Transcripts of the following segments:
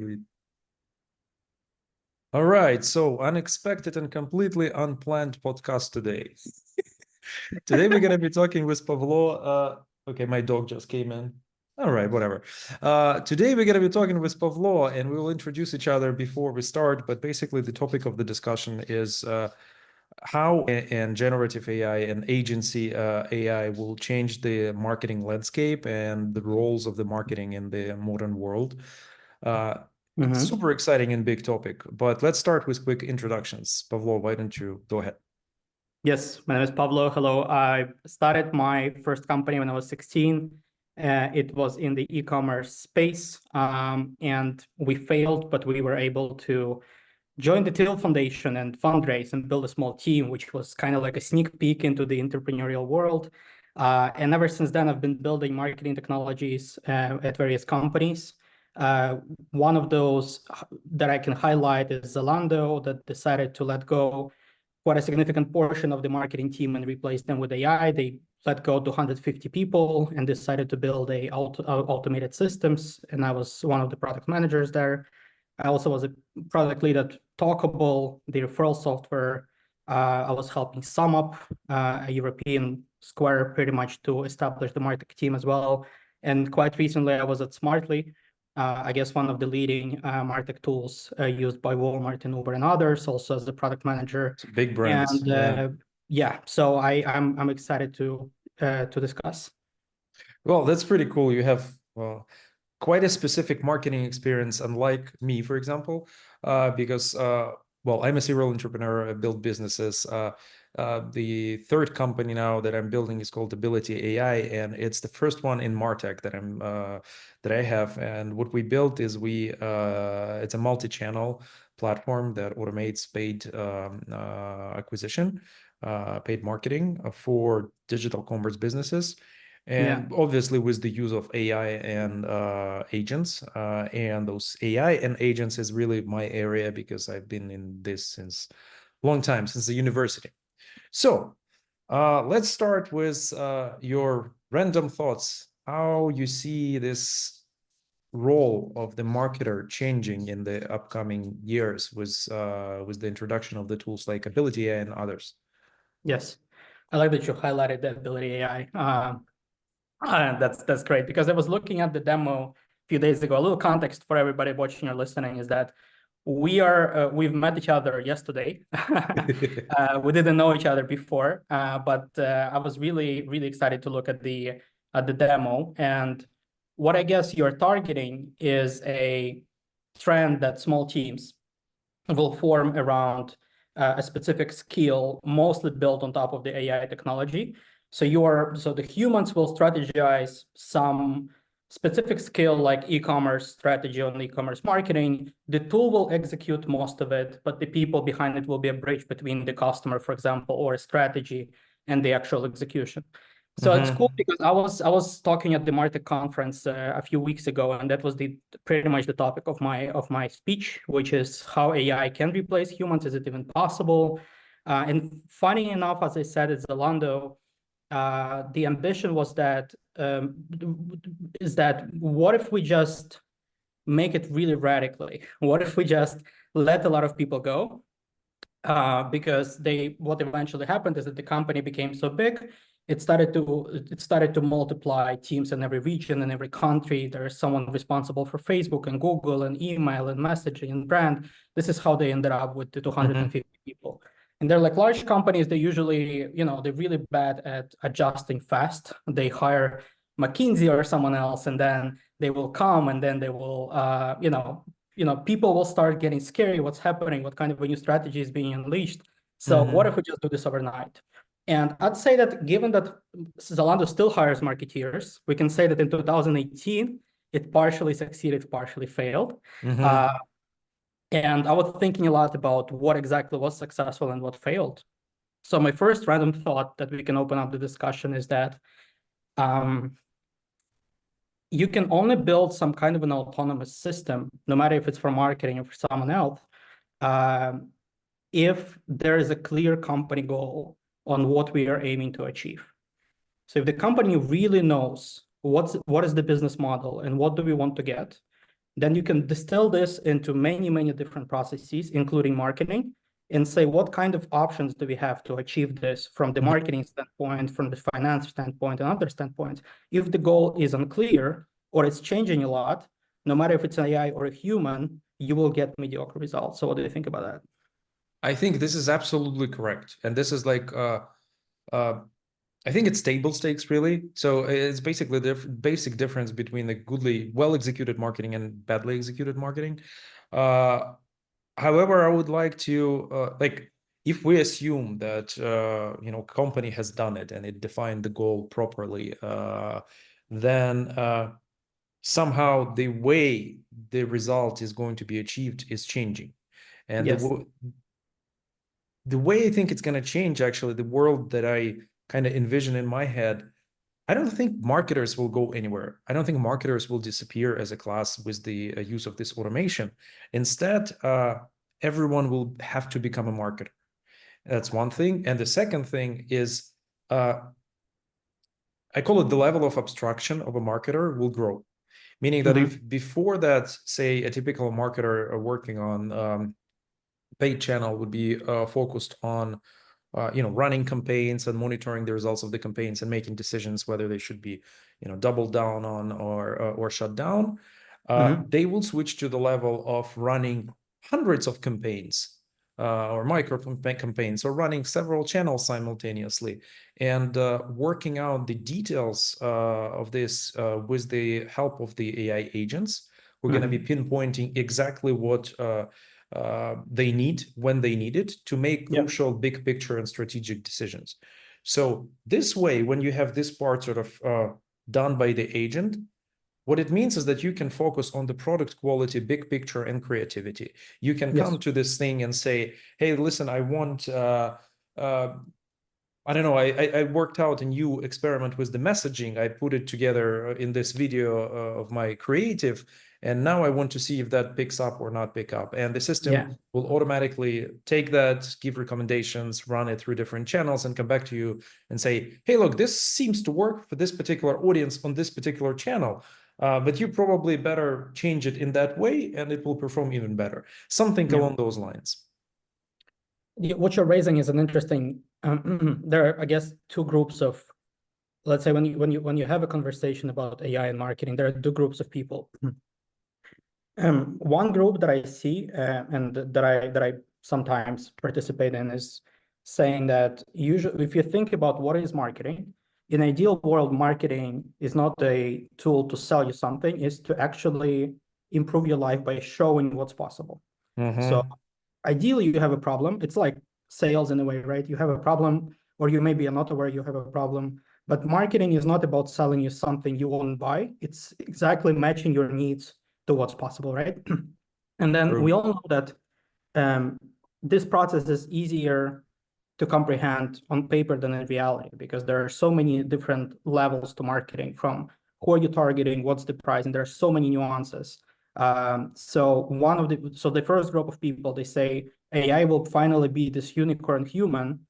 Sweet. All right, so unexpected and completely unplanned podcast today. Today we're going to be talking with Pavlo. Okay, my dog just came in. All right, whatever. Today we're going to be talking with Pavlo, and we will introduce each other before we start. But basically, the topic of the discussion is how and generative AI and agency AI will change the marketing landscape and the roles of the marketing in the modern world. Super exciting and big topic, but let's start with quick introductions. Pavlo, why don't you go ahead? Yes, my name is Pavlo. Hello. I started my first company when I was 16. It was in the e-commerce space, and we failed, but we were able to join the Till Foundation and fundraise and build a small team, which was kind of like a sneak peek into the entrepreneurial world. And ever since then, I've been building marketing technologies at various companies. One of those that I can highlight is Zalando, that decided to let go quite a significant portion of the marketing team and replace them with AI. They let go to 150 people and decided to build automated systems. And I was one of the product managers there. I also was a product lead at Talkable, the referral software. I was helping SumUp, a European Square, pretty much to establish the marketing team as well. And quite recently, I was at Smartly, I guess one of the leading MarTech tools used by Walmart and Uber and others, also as the product manager. It's big brands. And yeah, so I'm excited to discuss. Well, that's pretty cool. You have quite a specific marketing experience, unlike me, for example, because well, I'm a serial entrepreneur. I build businesses. The third company now that I'm building is called Ability AI, and it's the first one in MarTech that I have. And what we built is it's a multi-channel platform that automates paid acquisition, paid marketing for digital commerce businesses. And obviously with the use of AI and agents, and those AI and agents is really my area because I've been in this since a long time, since the university. So let's start with your random thoughts, how you see this role of the marketer changing in the upcoming years with the introduction of the tools like Ability AI and others. Yes, I like that you highlighted the Ability AI. That's great, because I was looking at the demo a few days ago. A little context for everybody watching or listening is that we've met each other yesterday. We didn't know each other before, but I was really excited to look at the demo. And what I guess you're targeting is a trend that small teams will form around a specific skill, mostly built on top of the AI technology. So the humans will strategize some specific skill like e-commerce strategy on e-commerce marketing. The tool will execute most of it, but the people behind it will be a bridge between the customer, for example, or a strategy and the actual execution. So it's cool because I was talking at the MarTech conference a few weeks ago, and that was pretty much the topic of my speech, which is how AI can replace humans. Is it even possible? And funny enough, as I said, at Zalando, the ambition was that what if we just make it really radically? What if we just let a lot of people go? Because what eventually happened is that the company became so big, it started to multiply teams in every region and every country. There's someone responsible for Facebook and Google and email and messaging and brand. This is how they ended up with the 250 people. And they're like large companies. They usually, they're really bad at adjusting fast. They hire McKinsey or someone else, and then they will come, and then they will, people will start getting scary. What's happening? What kind of a new strategy is being unleashed? So what if we just do this overnight? And I'd say that given that Zalando still hires marketeers, we can say that in 2018, it partially succeeded, partially failed. And I was thinking a lot about what exactly was successful and what failed. So my first random thought that we can open up the discussion is that you can only build some kind of an autonomous system, no matter if it's for marketing or for someone else, if there is a clear company goal on what we are aiming to achieve. So if the company really knows what is the business model and what do we want to get, Then you can distill this into many, many different processes, including marketing, and say what kind of options do we have to achieve this from the marketing standpoint, from the finance standpoint, and other standpoints. If the goal is unclear or it's changing a lot, no matter if it's an AI or a human, you will get mediocre results. So what do you think about that? I think this is absolutely correct. And this is like I think it's table stakes really. So it's basically the basic difference between the goodly, well-executed marketing and badly executed marketing. However, I would like to like if we assume that company has done it and it defined the goal properly, then somehow the way the result is going to be achieved is changing, and Yes. the way I think it's going to change, actually, the world that I kind of envision in my head, I don't think marketers will go anywhere. I don't think marketers will disappear as a class with the use of this automation. Instead, everyone will have to become a marketer. That's one thing. And the second thing is, I call it the level of abstraction of a marketer will grow. Meaning that if before that, say, a typical marketer working on paid channel would be focused on running campaigns and monitoring the results of the campaigns and making decisions whether they should be doubled down on or shut down, they will switch to the level of running hundreds of campaigns or micro campaigns, or running several channels simultaneously, and working out the details of this with the help of the AI agents. We're going to be pinpointing exactly what they need when they need it to make crucial big picture and strategic decisions. So this way, when you have this part sort of done by the agent, what it means is that you can focus on the product quality, big picture, and creativity. You can come to this thing and say, hey, listen, I want I don't know, I worked out a new experiment with the messaging. I put it together in this video of my creative, and now I want to see if that picks up or not pick up. And the system will automatically take that, give recommendations, run it through different channels, and come back to you and say, hey, look, this seems to work for this particular audience on this particular channel. But you probably better change it in that way, and it will perform even better. Something along those lines. What you're raising is an interesting. There are, I guess, two groups of. Let's say when you have a conversation about AI and marketing, there are two groups of people. One group that I see and that I sometimes participate in is saying that usually, if you think about what is marketing, in an ideal world, marketing is not a tool to sell you something, is to actually improve your life by showing what's possible. So ideally, you have a problem. It's like sales in a way, right? You have a problem, or you maybe are not aware you have a problem. But marketing is not about selling you something you won't buy. It's exactly matching your needs to what's possible, right? And then we all know that this process is easier to comprehend on paper than in reality, because there are so many different levels to marketing, from who are you targeting, what's the price, and there are so many nuances. So the first group of people, they say AI will finally be this unicorn human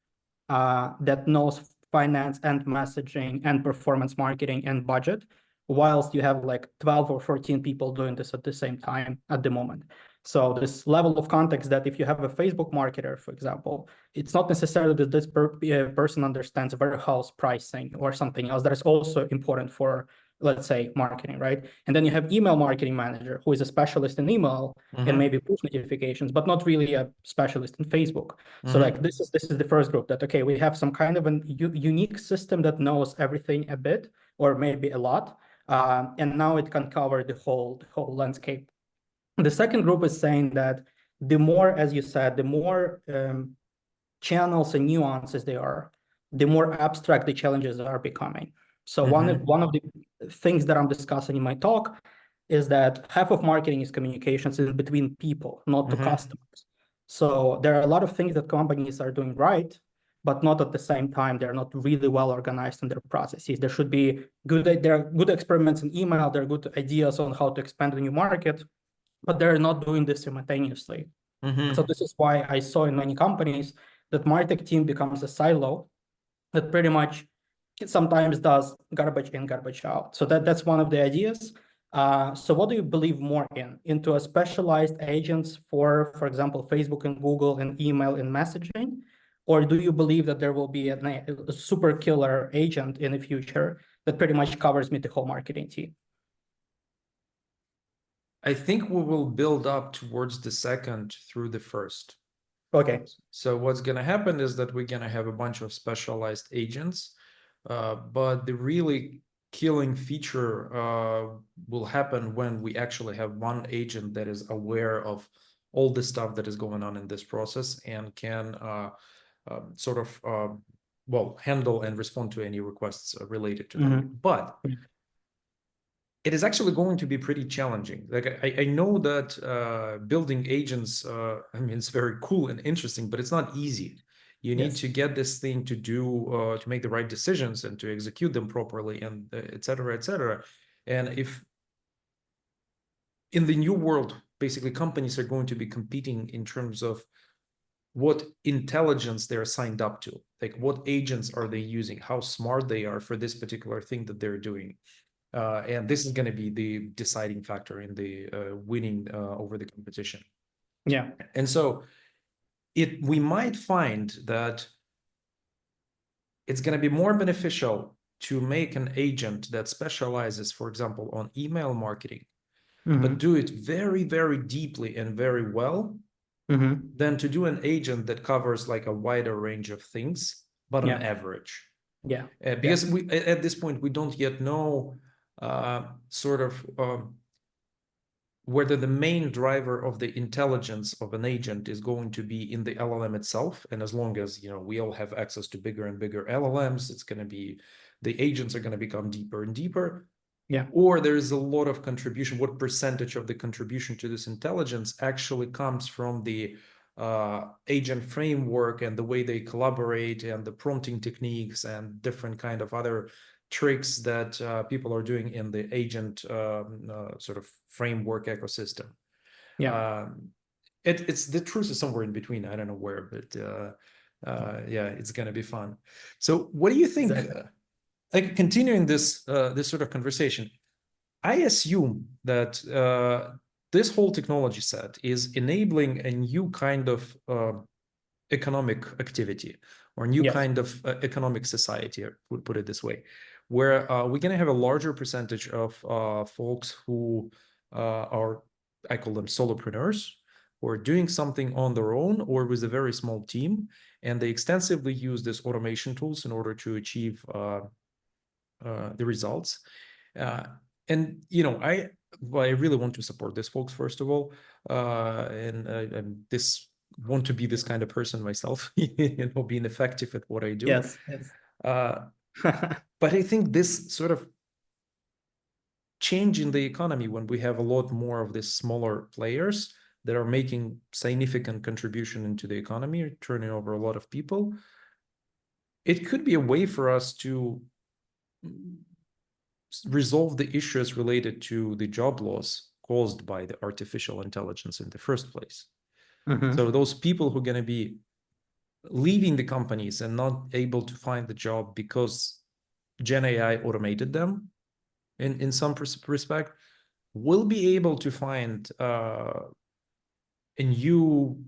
that knows finance and messaging and performance marketing and budget, whilst you have like 12 or 14 people doing this at the same time at the moment. So this level of context, that if you have a Facebook marketer, for example, it's not necessarily that this person understands warehouse pricing or something else that is also important for, let's say, marketing, right? And then you have email marketing manager, who is a specialist in email and maybe push notifications, but not really a specialist in Facebook. So like this is the first group, that okay, we have some kind of a unique system that knows everything a bit or maybe a lot, and now it can cover the whole landscape. The second group is saying that the more, as you said, the more channels and nuances they are, the more abstract the challenges are becoming. So one of the things that I'm discussing in my talk is that half of marketing is communications in between people, not to customers. So there are a lot of things that companies are doing right, but not at the same time. They're not really well organized in their processes. There should be there are good experiments in email. There are good ideas on how to expand a new market, but they're not doing this simultaneously. So this is why I saw in many companies that martech team becomes a silo that pretty much sometimes does garbage in, garbage out. So that's one of the ideas. So what do you believe more in? Into a specialized agents for example, Facebook and Google and email and messaging? Or do you believe that there will be a super killer agent in the future that pretty much covers me the whole marketing team? I think we will build up towards the second through the first. Okay. So what's going to happen is that we're going to have a bunch of specialized agents, but the really killing feature will happen when we actually have one agent that is aware of all the stuff that is going on in this process and can sort of well, handle and respond to any requests related to them. But it is actually going to be pretty challenging. Like I know that building agents, I mean, it's very cool and interesting, but it's not easy. You need to get this thing to do, to make the right decisions and to execute them properly, and et cetera, et cetera. And if in the new world, basically companies are going to be competing in terms of what intelligence they're signed up to, like what agents are they using, how smart they are for this particular thing that they're doing. And this is going to be the deciding factor in the winning over the competition. Yeah. And so we might find that it's going to be more beneficial to make an agent that specializes, for example, on email marketing, but do it very, very deeply and very well, than to do an agent that covers like a wider range of things, but on average. Yeah. Because we at this point, we don't yet know sort of whether the main driver of the intelligence of an agent is going to be in the LLM itself. And as long as, you know, we all have access to bigger and bigger LLMs, it's going to be, the agents are going to become deeper and deeper. Yeah. Or there is a lot of contribution. What percentage of the contribution to this intelligence actually comes from the agent framework and the way they collaborate and the prompting techniques and different kind of other tricks that people are doing in the agent sort of framework ecosystem. Yeah. It's the truth is somewhere in between. I don't know where, but yeah, it's going to be fun. So what do you think? Exactly. Like continuing this this sort of conversation, I assume that this whole technology set is enabling a new kind of economic activity or new kind of economic society, I would put it this way, where we're going to have a larger percentage of folks who are, I call them solopreneurs, or doing something on their own or with a very small team, and they extensively use these automation tools in order to achieve the results. And you know, I really want to support these folks, first of all, and this want to be this kind of person myself, you know, being effective at what I do. Yes. But I think this sort of change in the economy, when we have a lot more of these smaller players that are making significant contribution into the economy, turning over a lot of people, it could be a way for us to resolve the issues related to the job loss caused by the artificial intelligence in the first place. So those people who are going to be leaving the companies and not able to find the job because Gen AI automated them in some respect, will be able to find a new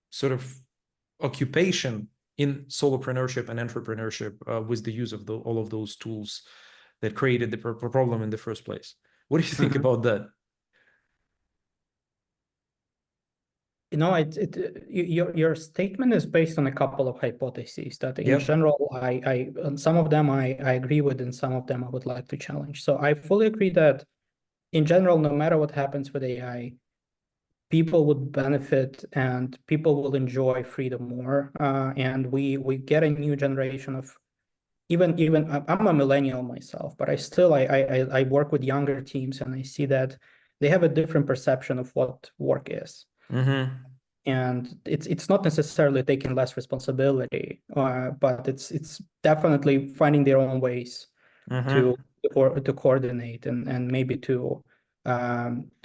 sort of occupation in solopreneurship and entrepreneurship with the use of all of those tools that created the problem in the first place. What do you think about that? You know, your statement is based on a couple of hypotheses that in general, on some of them I agree with, and some of them I would like to challenge. So I fully agree that in general, no matter what happens with AI, people would benefit and people will enjoy freedom more. And we get a new generation of even I'm a millennial myself, but I work with younger teams, and I see that they have a different perception of what work is. And it's not necessarily taking less responsibility, but it's definitely finding their own ways to coordinate and maybe to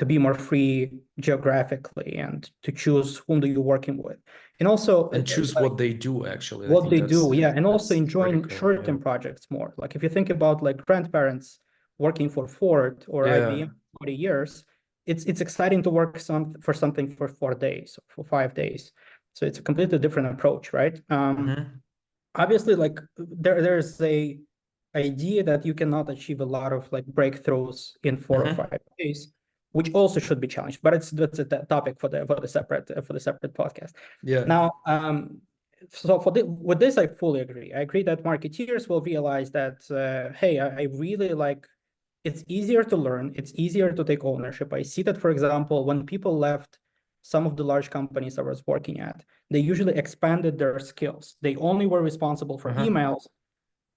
be more free geographically and to choose whom do you working with, and also choose what they do actually. What they do, and also enjoying short-term projects more. Like if you think about like grandparents working for Ford or Yeah. IBM 40 years, it's exciting to work for something for 4 days, for 5 days. So it's a completely different approach, right? Hmm. Obviously, like there's a idea that you cannot achieve a lot of like breakthroughs in 4 or 5 days, which also should be challenged. But that's a topic for the separate podcast. Yeah. Now, so with this, I fully agree. I agree that marketeers will realize that hey, I really like. It's easier to learn. It's easier to take ownership. I see that, for example, when people left some of the large companies I was working at, they usually expanded their skills. They only were responsible for Uh-huh. emails,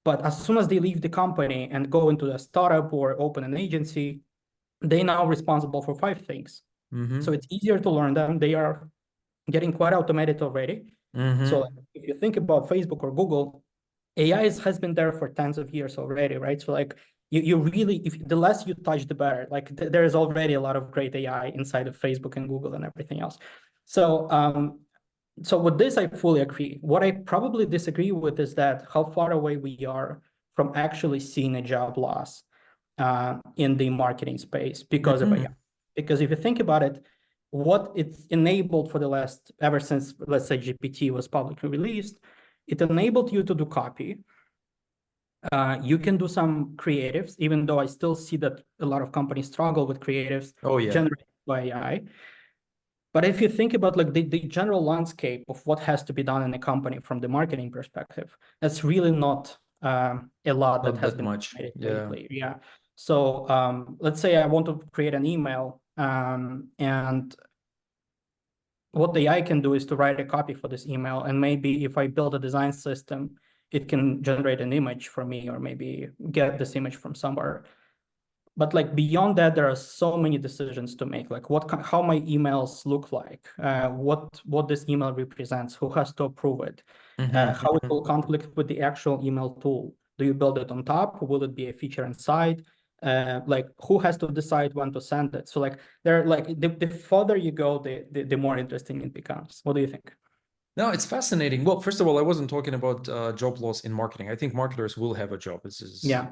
but as soon as they leave the company and go into a startup or open an agency, they now responsible for 5 things. So Mm-hmm. it's easier to learn them. They are getting quite automated already. So like, Mm-hmm. if you think about Facebook or Google, AI has been there for tens of years already, right? So like you really, if the less you touch, the better. Like there is already a lot of great AI inside of Facebook and Google and everything else. So so with this, I fully agree. What I probably disagree with is that how far away we are from actually seeing a job loss in the marketing space because of AI. Mm-hmm. Because if you think about it, what it's enabled for the last, ever since, let's say, GPT was publicly released, it enabled you to do copy. You can do some creatives, even though I still see that a lot of companies struggle with creatives Oh yeah. generated by AI. But if you think about like the general landscape of what has to be done in a company from the marketing perspective, that's really not a lot that Not has that been much. automated Yeah. lately. Yeah. So let's say I want to create an email, and what the AI can do is to write a copy for this email, and maybe if I build a design system, it can generate an image for me, or maybe get this image from somewhere. But like beyond that, there are so many decisions to make, like how my emails look like, what this email represents, who has to approve it, Mm-hmm. how it Mm-hmm. will conflict with the actual email tool. Do you build it on top? Will it be a feature inside? Like who has to decide when to send it? So like there, like the further you go, the more interesting it becomes. What do you think? No, it's fascinating. Well, first of all, I wasn't talking about job loss in marketing. I think marketers will have a job. This is Yeah,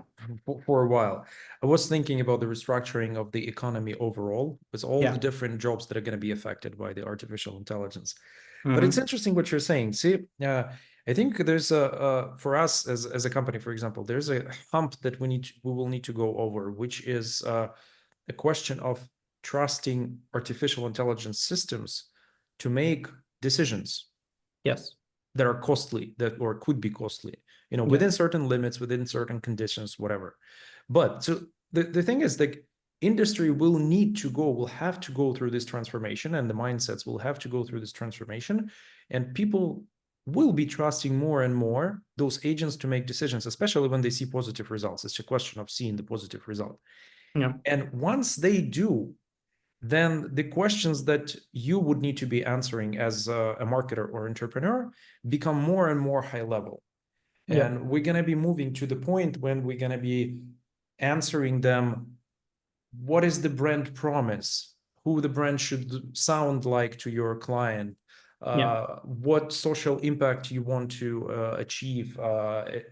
for a while. I was thinking about the restructuring of the economy overall, with all the yeah. different jobs that are going to be affected by the artificial intelligence. But it's Mm-hmm. interesting what you're saying. See, I think there's for us as a company, for example, there's a hump that we will need to go over, which is a question of trusting artificial intelligence systems to make decisions Yes. that are costly, that or could be costly, Yeah. within certain limits, within certain conditions, whatever. But so the thing is, like, industry will have to go through this transformation, and the mindsets will have to go through this transformation, and people will be trusting more and more those agents to make decisions, especially when they see positive results. It's a question of seeing the positive result. Yeah. And once they do, then the questions that you would need to be answering as a marketer or entrepreneur become more and more high level. Yeah. And we're going to be moving to the point when we're going to be answering them. What is the brand promise? Who the brand should sound like to your client? Yeah. What social impact you want to achieve,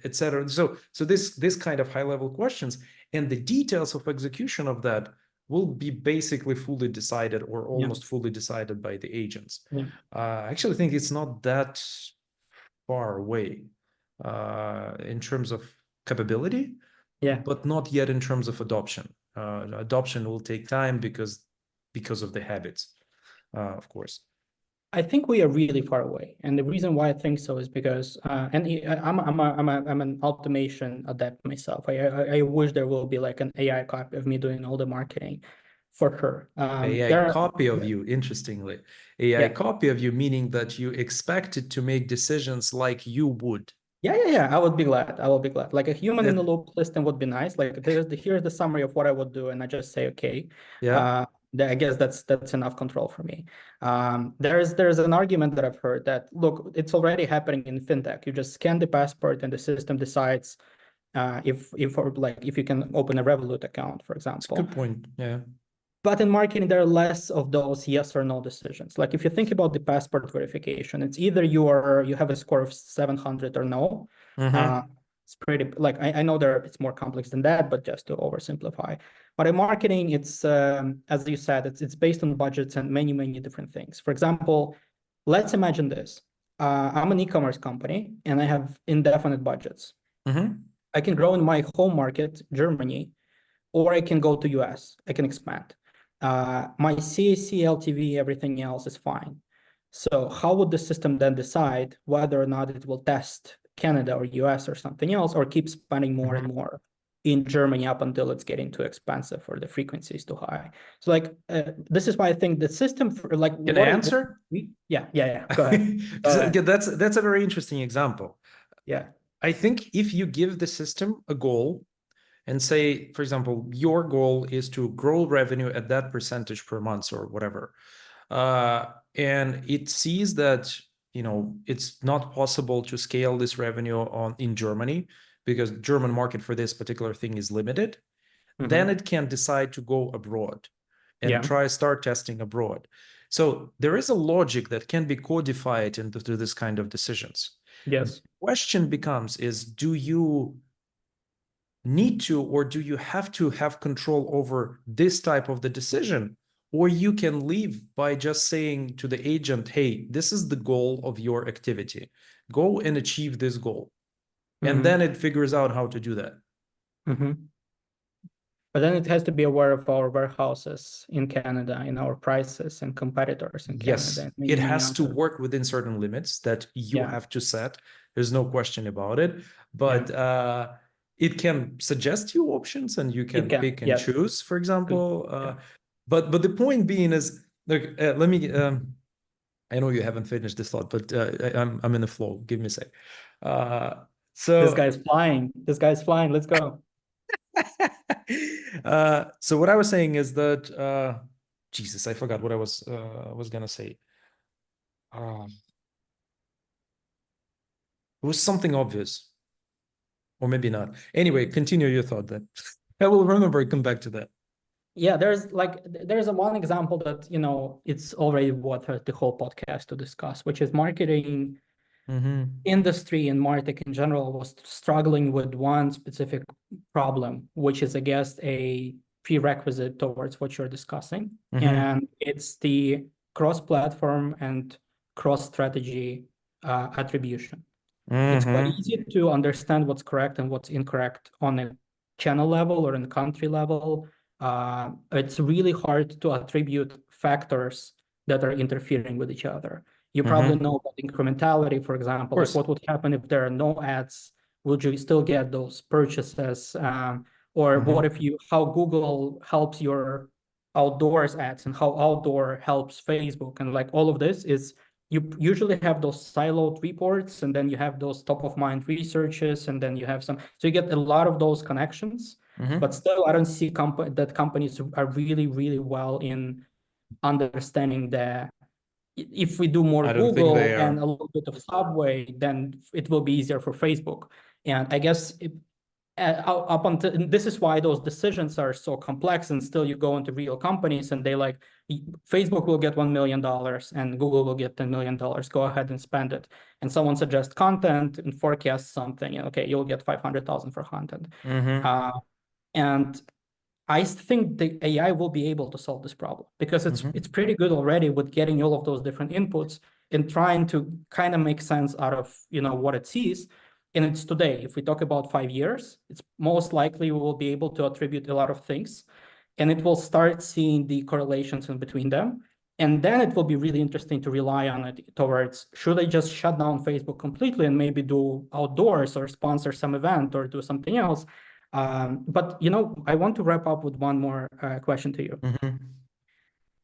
etc. So this kind of high level questions, and the details of execution of that will be basically fully decided or Yeah. almost fully decided by the agents. Yeah. I actually think it's not that far away in terms of capability, Yeah. but not yet in terms of adoption. Adoption will take time because of the habits, of course. I think we are really far away, and the reason why I think so is because, I'm an automation adept myself. I wish there will be like an AI copy of me doing all the marketing, for sure. AI There are, copy of you, interestingly. AI yeah, copy of you, meaning that you expect it to make decisions like you would. yeah. I would be glad. I will be glad. Like a human in the That, loop system would be nice. Like here's the summary of what I would do, and I just say okay. yeah, Uh, I guess that's enough control for me. There's an argument that I've heard that look, it's already happening in fintech. You just scan the passport, and the system decides if you can open a Revolut account, for it's a example. good point. Yeah. But in marketing, there are less of those yes or no decisions. Like if you think about the passport verification, it's either you have a score of 700 or no. Uh, Mm-hmm. It's pretty like I know it's more complex than that, but just to oversimplify. But in marketing, it's as you said, it's based on budgets and many different things. For example, let's imagine this. I'm an e-commerce company and I have indefinite budgets. Mm-hmm. I can grow in my home market, Germany, or I can go to US. I can expand. My CAC, LTV, everything else is fine. So how would the system then decide whether or not it will test Canada or US or something else, or keep spending more and more in Germany up until it's getting too expensive or the frequency is too high? So like this is why I think the system for like Can I what answer? yeah. Go ahead. Go Because ahead. that's a very interesting example. Yeah. I think if you give the system a goal and say, for example, your goal is to grow revenue at that percentage per month or whatever, and it sees that it's not possible to scale this revenue in Germany because German market for this particular thing is limited, then it can decide to go abroad and start testing abroad. So there is a logic that can be codified into this kind of decisions. Yes. Question becomes is, do you need to, or do you have to have control over this type of the decision? Or you can leave by just saying to the agent, hey, this is the goal of your activity. Go and achieve this goal. And then it figures out how to do that. But then it has to be aware of our warehouses in Canada, in our prices and competitors in Canada, Yes, and it many has to other. work within certain limits that you have to set. There's no question about it. But it can suggest you options and you can pick and choose, for example. But the point being is, look, let me. I know you haven't finished this thought, but I'm in the flow. Give me a sec. This So guy's flying. This guy's flying. Let's go. So what I was saying is that Jesus, I forgot what I was gonna say. It was something obvious, or maybe not. Anyway, continue your thought then. I will remember and come back to that. Yeah, there's a one example that it's already worth the whole podcast to discuss, which is marketing industry and martech in general was struggling with one specific problem, which is, I guess, a prerequisite towards what you're discussing. And it's the cross-platform and cross-strategy attribution. It's quite easy to understand what's correct and what's incorrect on a channel level or in a country level. It's really hard to attribute factors that are interfering with each other. You probably know about incrementality, for example, like what would happen if there are no ads? Would you still get those purchases? Or what if how Google helps your outdoors ads and how outdoor helps Facebook? And like all of this is, you usually have those siloed reports, and then you have those top of mind researches, and then you have so you get a lot of those connections. But still, I don't see that companies are really well in understanding that if we do more Google and a little bit of Subway, then it will be easier for Facebook. And I guess up until this is why those decisions are so complex, and still you go into real companies and they like, Facebook will get $1 million and Google will get $10 million. Go ahead and spend it. And someone suggests content and forecasts something. Okay, you'll get 500,000 for content. And I think the AI will be able to solve this problem because it's pretty good already with getting all of those different inputs and trying to kind of make sense out of what it sees. And it's today. If we talk about 5 years, it's most likely we will be able to attribute a lot of things, and it will start seeing the correlations in between them. And then it will be really interesting to rely on it towards, should I just shut down Facebook completely and maybe do outdoors or sponsor some event or do something else? But I want to wrap up with one more question to you.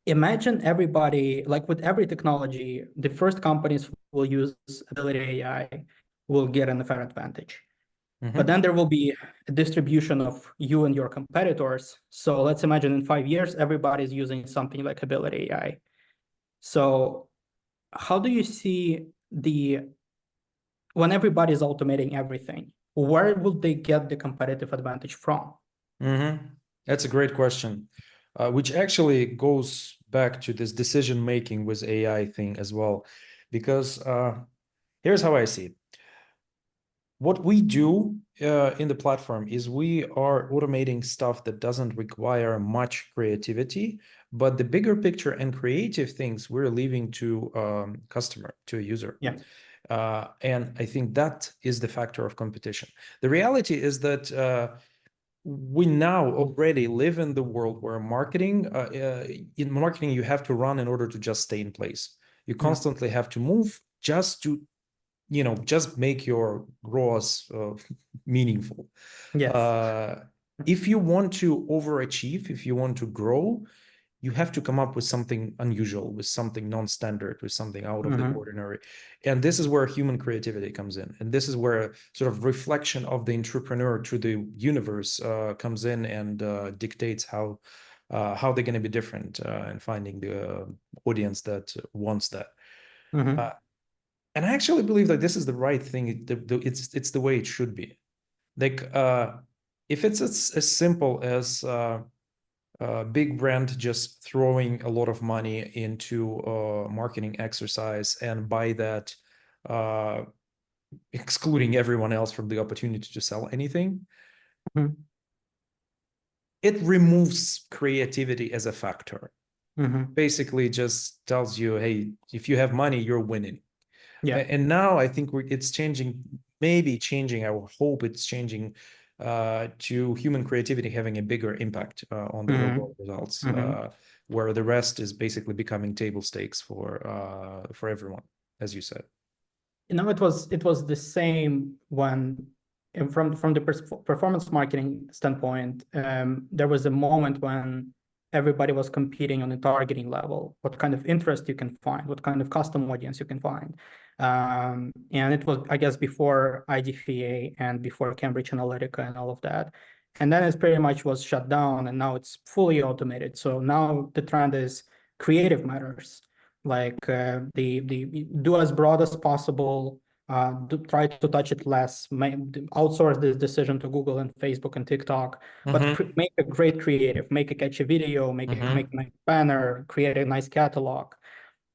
Imagine everybody, like with every technology, the first companies will use ability AI, will get an unfair advantage. But then there will be a distribution of you and your competitors. So let's imagine in 5 years, everybody's using something like ability AI. So how do you see when everybody's automating everything, where will they get the competitive advantage from? That's a great question, which actually goes back to this decision making with AI thing as well, because here's how I see it. what we do in the platform is we are automating stuff that doesn't require much creativity, but the bigger picture and creative things we're leaving to customer, to a user. Yeah. And I think that is the factor of competition. The reality is that we now already live in the world where in marketing, you have to run in order to just stay in place. You constantly have to move just to, just make your ROAS meaningful. Yes. If you want to overachieve, if you want to grow, you have to come up with something unusual, with something non-standard, with something out of the ordinary. And this is where human creativity comes in. And this is where sort of reflection of the entrepreneur to the universe comes in and dictates how they're going to be different and finding the audience that wants that. And I actually believe that this is the right thing. It's the way it should be. Like if it's as simple as big brand just throwing a lot of money into a marketing exercise, and by that excluding everyone else from the opportunity to sell anything, it removes creativity as a factor. Basically just tells you, hey, if you have money, you're winning. Yeah. And now I think it's changing, maybe changing, I hope it's changing to human creativity having a bigger impact on the overall results, where the rest is basically becoming table stakes for everyone, as you said. It was the same when, from the performance marketing standpoint, there was a moment when everybody was competing on a targeting level, what kind of interest you can find, what kind of custom audience you can find. And it was, I guess, before IDFA and before Cambridge Analytica and all of that. And then it pretty much was shut down, and now it's fully automated. So now the trend is creative matters. Like the do as broad as possible, try to touch it less, outsource this decision to Google and Facebook and TikTok, but make a great creative, make a catchy video, make a nice banner, create a nice catalog.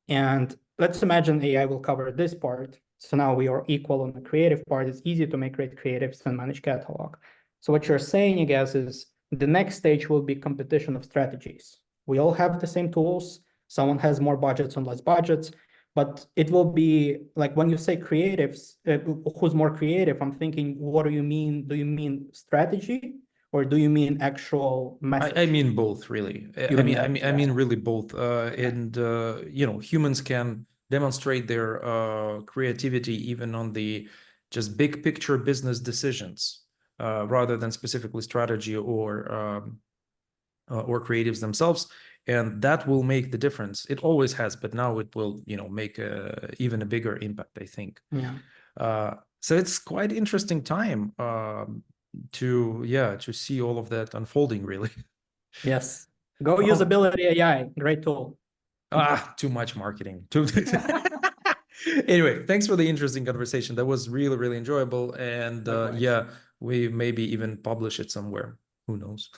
And let's imagine AI will cover this part. So now we are equal on the creative part. It's easy to make great creatives and manage catalog. So what you're saying, I guess, is the next stage will be competition of strategies. We all have the same tools. Someone has more budgets and less budgets, but it will be like when you say creatives, who's more creative? I'm thinking, what do you mean? Do you mean strategy, or do you mean actual message? I mean both, really. I mean really both. And humans can demonstrate their creativity even on the just big picture business decisions, rather than specifically strategy or creatives themselves, and that will make the difference. It always has, but now it will, make even a bigger impact, I think. So it's quite interesting time to see all of that unfolding, really. Yes. Go usability AI, great tool. Too much marketing. Anyway, thanks for the interesting conversation. That was really, really enjoyable. And yeah, we maybe even publish it somewhere. Who knows?